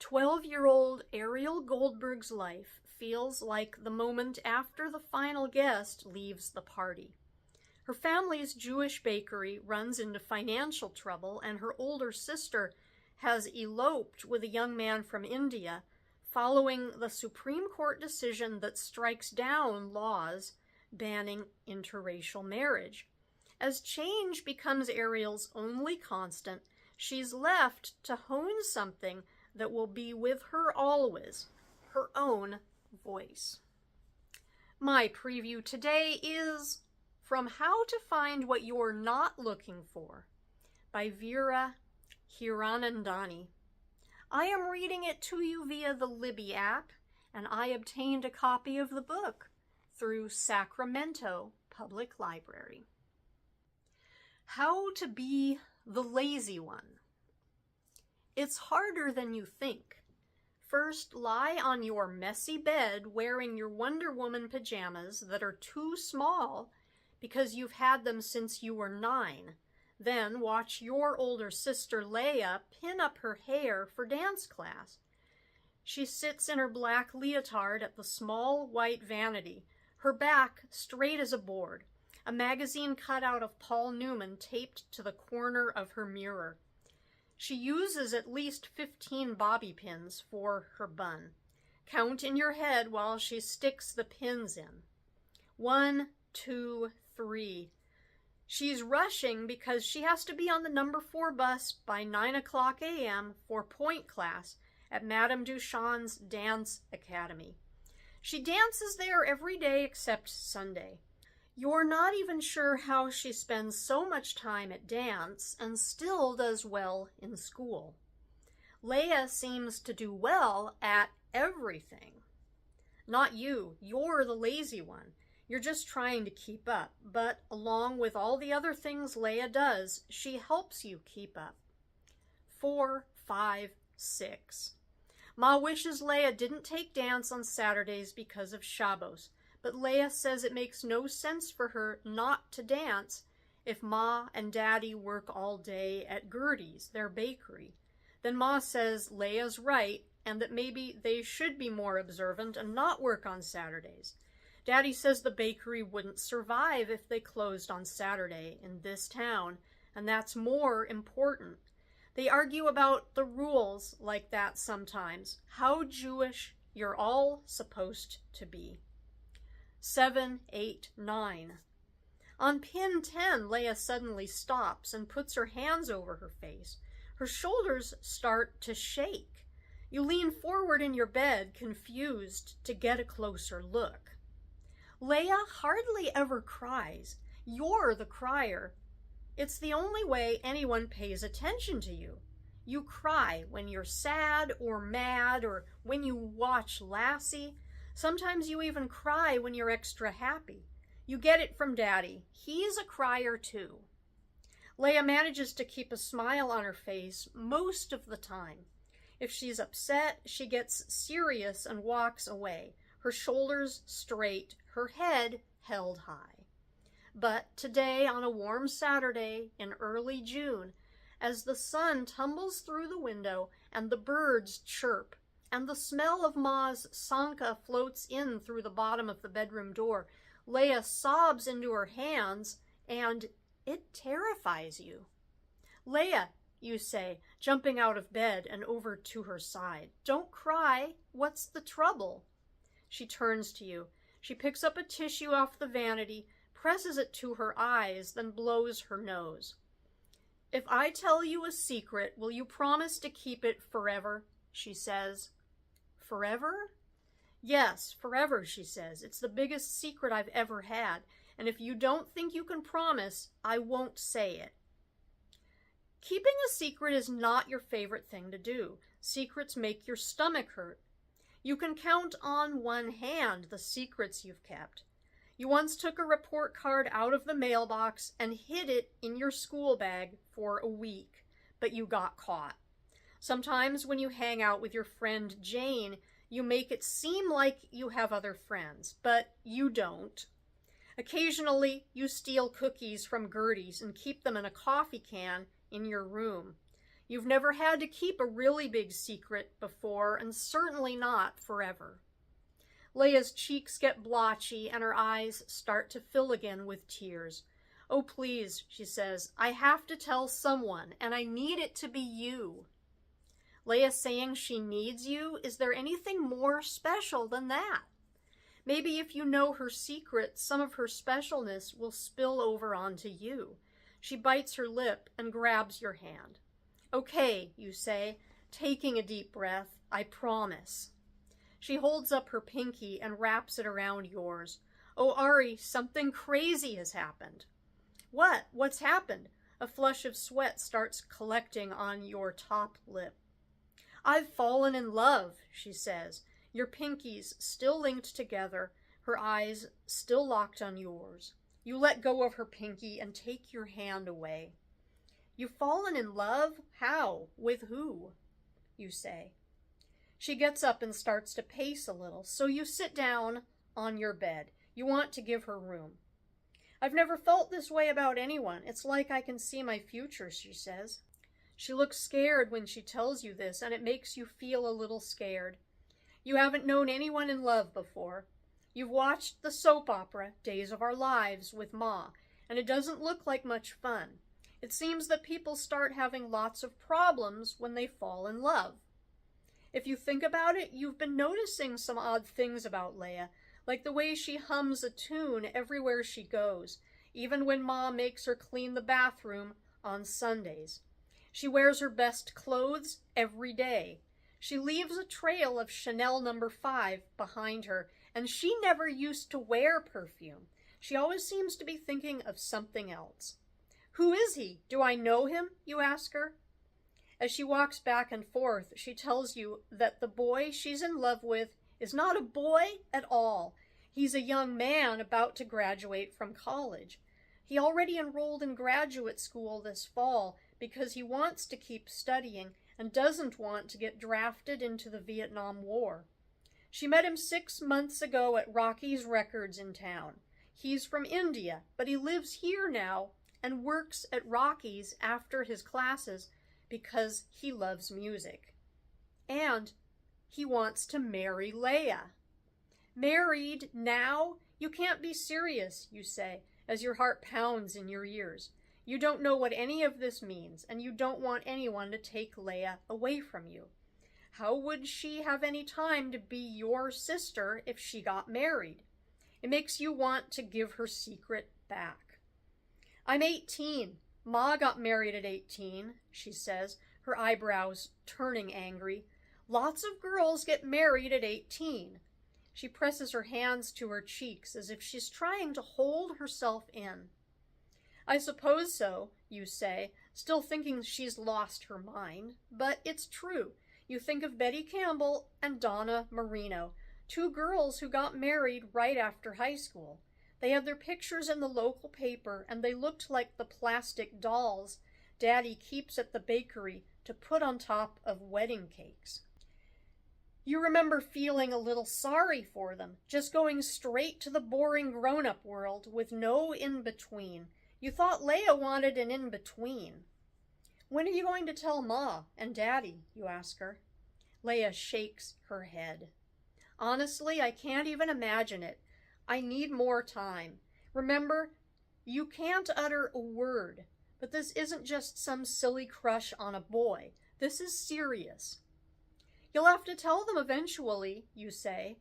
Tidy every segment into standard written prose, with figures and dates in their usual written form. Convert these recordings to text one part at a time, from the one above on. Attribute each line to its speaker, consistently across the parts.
Speaker 1: 12-year-old Ariel Goldberg's life feels like the moment after the final guest leaves the party. Her family's Jewish bakery runs into financial trouble, and her older sister has eloped with a young man from India following the Supreme Court decision that strikes down laws banning interracial marriage. As change becomes Ariel's only constant, she's left to hone something that will be with her always, her own voice. My preview today is From How to Find What You're Not Looking For by Veera, Hirandani. I am reading it to you via the Libby app, and I obtained a copy of the book through Sacramento Public Library. How to be the lazy one. It's harder than you think. First, lie on your messy bed wearing your Wonder Woman pajamas that are too small because you've had them since you were 9. Then watch your older sister Leia pin up her hair for dance class. She sits in her black leotard at the small white vanity, her back straight as a board, a magazine cutout of Paul Newman taped to the corner of her mirror. She uses at least 15 bobby pins for her bun. Count in your head while she sticks the pins in. 1, 2, 3. She's rushing because she has to be on the number 4 bus by 9 o'clock a.m. for point class at Madame Duchamp's Dance Academy. She dances there every day except Sunday. You're not even sure how she spends so much time at dance and still does well in school. Leia seems to do well at everything. Not you. You're the lazy one. You're just trying to keep up. But along with all the other things Leia does, she helps you keep up. 4, 5, 6. Ma wishes Leia didn't take dance on Saturdays because of Shabbos. But Leia says it makes no sense for her not to dance if Ma and Daddy work all day at Gertie's, their bakery. Then Ma says Leia's right and that maybe they should be more observant and not work on Saturdays. Daddy says the bakery wouldn't survive if they closed on Saturday in this town, and that's more important. They argue about the rules like that sometimes, how Jewish you're all supposed to be. 7, 8, 9. On pin 10, Leia suddenly stops and puts her hands over her face. Her shoulders start to shake. You lean forward in your bed, confused, to get a closer look. Leia hardly ever cries. You're the crier. It's the only way anyone pays attention to you. You cry when you're sad or mad or when you watch Lassie. Sometimes you even cry when you're extra happy. You get it from Daddy. He's a crier too. Leia manages to keep a smile on her face most of the time. If she's upset, she gets serious and walks away, her shoulders straight, her head held high. But today, on a warm Saturday in early June, as the sun tumbles through the window and the birds chirp, and the smell of Ma's sanka floats in through the bottom of the bedroom door, Leia sobs into her hands, and it terrifies you. Leia, you say, jumping out of bed and over to her side. Don't cry. What's the trouble? She turns to you. She picks up a tissue off the vanity, presses it to her eyes, then blows her nose. If I tell you a secret, will you promise to keep it forever? She says. Forever? Yes, forever, she says. It's the biggest secret I've ever had, and if you don't think you can promise, I won't say it. Keeping a secret is not your favorite thing to do. Secrets make your stomach hurt. You can count on one hand the secrets you've kept. You once took a report card out of the mailbox and hid it in your school bag for a week, but you got caught. Sometimes when you hang out with your friend Jane, you make it seem like you have other friends, but you don't. Occasionally, you steal cookies from Gertie's and keep them in a coffee can in your room. You've never had to keep a really big secret before, and certainly not forever. Leia's cheeks get blotchy and her eyes start to fill again with tears. Oh, please, she says, I have to tell someone, and I need it to be you. Leia saying she needs you? Is there anything more special than that? Maybe if you know her secret, some of her specialness will spill over onto you. She bites her lip and grabs your hand. Okay, you say, taking a deep breath, I promise. She holds up her pinky and wraps it around yours. Oh, Ari, something crazy has happened. What? What's happened? A flush of sweat starts collecting on your top lip. I've fallen in love, she says, your pinkies still linked together, her eyes still locked on yours. You let go of her pinky and take your hand away. You've fallen in love? How? With who? You say. She gets up and starts to pace a little, so you sit down on your bed. You want to give her room. I've never felt this way about anyone. It's like I can see my future, she says. She looks scared when she tells you this, and it makes you feel a little scared. You haven't known anyone in love before. You've watched the soap opera, Days of Our Lives, with Ma, and it doesn't look like much fun. It seems that people start having lots of problems when they fall in love. If you think about it, you've been noticing some odd things about Leia, like the way she hums a tune everywhere she goes, even when Ma makes her clean the bathroom on Sundays. She wears her best clothes every day. She leaves a trail of Chanel No. 5 behind her, and she never used to wear perfume. She always seems to be thinking of something else. Who is he? Do I know him? You ask her. As she walks back and forth, she tells you that the boy she's in love with is not a boy at all. He's a young man about to graduate from college. He already enrolled in graduate school this fall because he wants to keep studying and doesn't want to get drafted into the Vietnam War. She met him 6 months ago at Rocky's Records in town. He's from India, but he lives here now and works at Rocky's after his classes because he loves music. And he wants to marry Leia. Married now? You can't be serious, you say, as your heart pounds in your ears. You don't know what any of this means, and you don't want anyone to take Leia away from you. How would she have any time to be your sister if she got married? It makes you want to give her secret back. I'm 18. Ma got married at 18, she says, her eyebrows turning angry. Lots of girls get married at 18. She presses her hands to her cheeks as if she's trying to hold herself in. I suppose so, you say, still thinking she's lost her mind. But it's true. You think of Betty Campbell and Donna Marino, 2 girls who got married right after high school. They had their pictures in the local paper, and they looked like the plastic dolls Daddy keeps at the bakery to put on top of wedding cakes. You remember feeling a little sorry for them, just going straight to the boring grown-up world with no in-between. You thought Leia wanted an in-between. When are you going to tell Ma and Daddy, you ask her. Leia shakes her head. Honestly, I can't even imagine it. I need more time. Remember, you can't utter a word, but this isn't just some silly crush on a boy. This is serious. You'll have to tell them eventually, you say.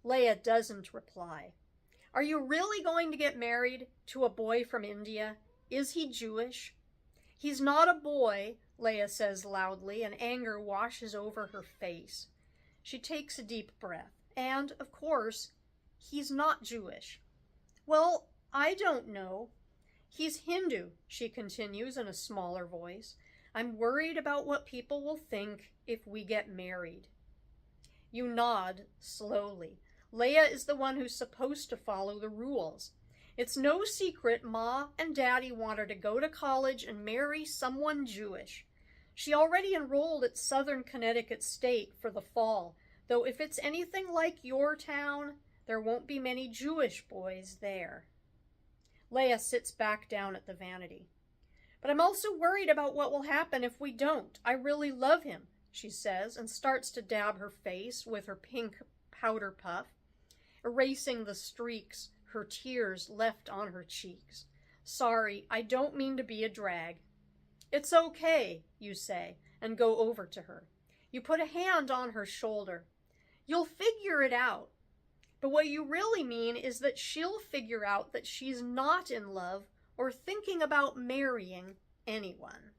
Speaker 1: Leia doesn't reply. Are you really going to get married to a boy from India? Is he Jewish? He's not a boy, Leia says loudly, and anger washes over her face. She takes a deep breath. And, of course, he's not Jewish. Well, I don't know. He's Hindu, she continues in a smaller voice. I'm worried about what people will think if we get married. You nod slowly. Leia is the one who's supposed to follow the rules. It's no secret Ma and Daddy want her to go to college and marry someone Jewish. She already enrolled at Southern Connecticut State for the fall, though if it's anything like your town, there won't be many Jewish boys there. Leia sits back down at the vanity. But I'm also worried about what will happen if we don't. I really love him, she says, and starts to dab her face with her pink powder puff, erasing the streaks her tears left on her cheeks. Sorry, I don't mean to be a drag. It's okay, you say, and go over to her. You put a hand on her shoulder. You'll figure it out. But what you really mean is that she'll figure out that she's not in love or thinking about marrying anyone.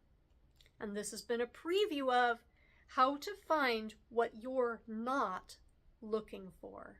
Speaker 1: And this has been a preview of how to find what you're not looking for.